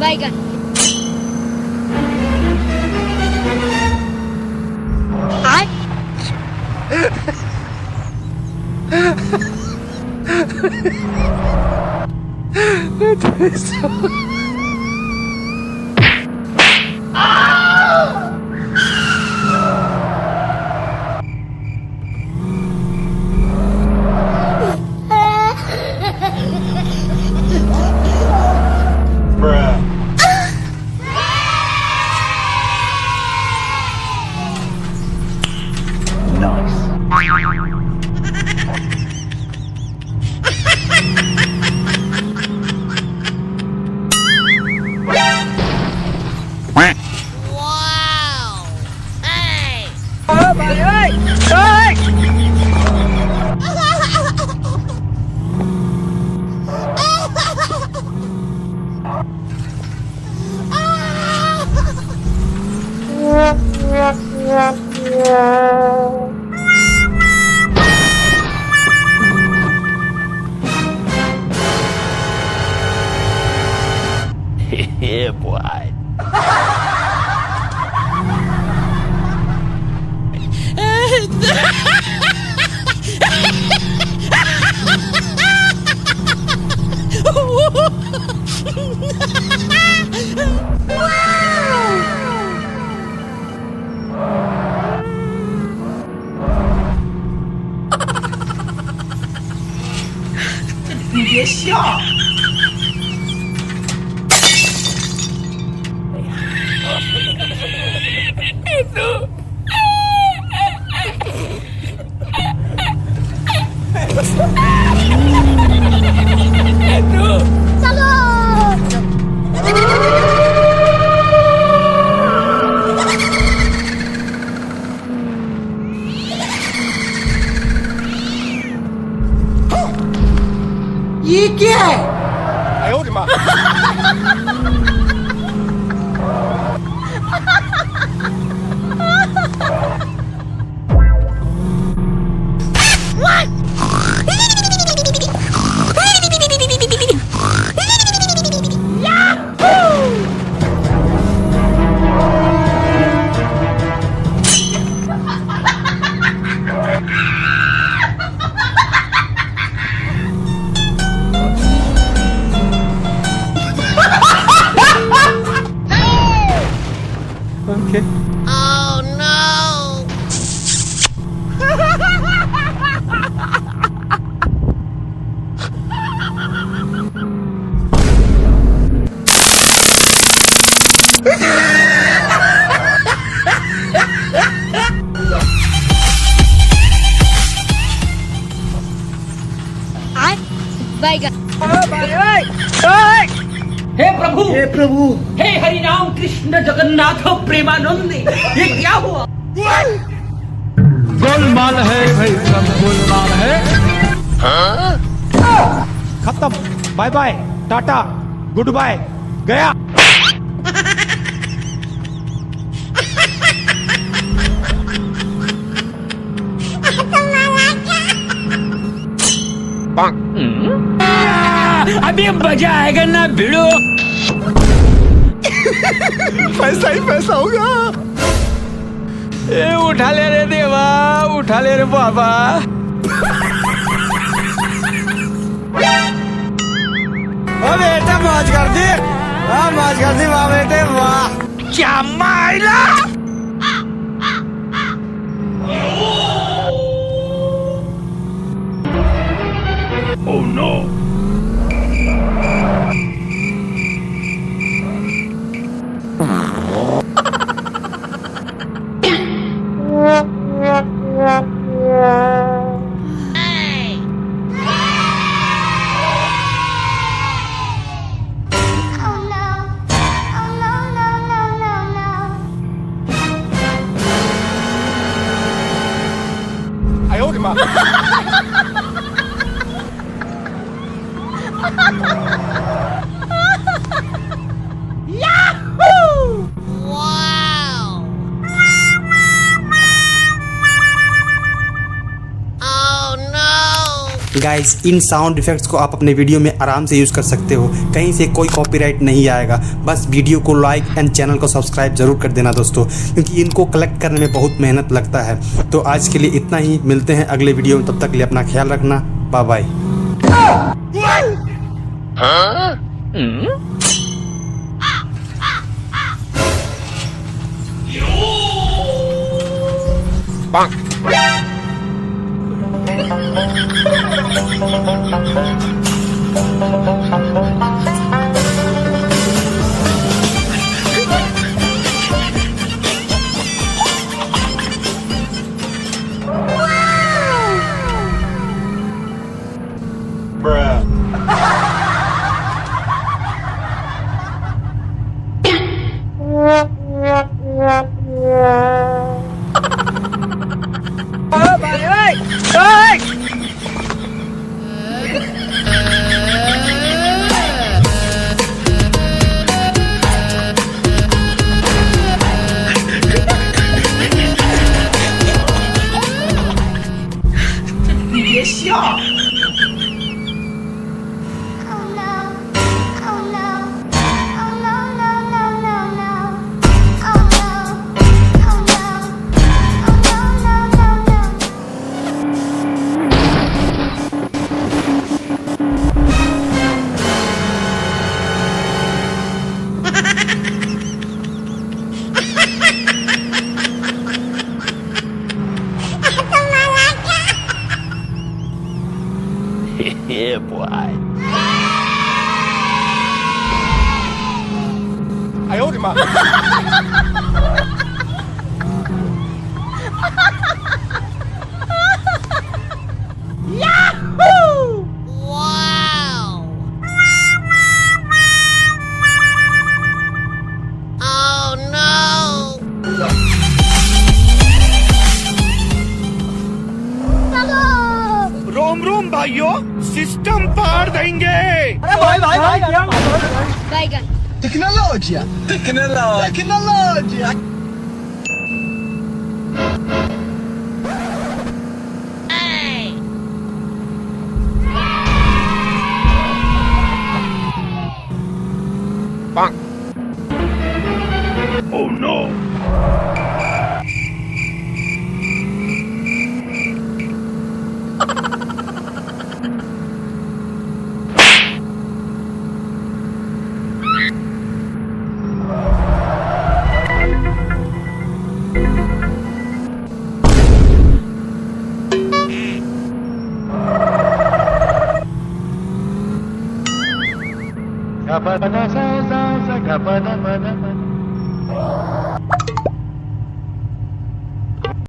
Baigan. Yeah, boy.你别笑。一剑！哎呦我的妈！Okay. Oh no! Baigan. हे प्रभु हे हरि राम कृष्ण जगन्नाथ प्रेमानंद ये क्या हुआ? गोलमाल है भाई, सब गोलमाल है। खत्म, bye bye, tata, goodbye, गया। अभी मजा आएगा ना भिड़ो। पैसा ही पैसा होगा। ए उठा ले रे देवा, उठा ले रे बाबा। ओ बेटा मौज कर दी, मौज कर दी वाह बेटे वाह। क्या माइला? Oh no! Wow! Oh no! Guys, इन साउंड इफेक्ट्स को आप अपने वीडियो में आराम से यूज़ कर सकते हो, कहीं से कोई कॉपीराइट नहीं आएगा। बस वीडियो को लाइक एंड चैनल को सब्सक्राइब जरूर कर देना दोस्तों, क्योंकि इनको कलेक्ट करने में बहुत मेहनत लगता है। तो आज के लिए इतना ही, मिलते हैं अगले वीडियो में, तब तक के लिए अपना ख्याल रखना, bye bye. Yeah, boy. 哎呦我的妈！Wow! Oh no! रोम रोम भाइयों, सिस्टम पार देंगे। Bacon! Tecnologia, tecnologia. Hey! Bang. Oh no. Gapada sa sa sa gapada pada pada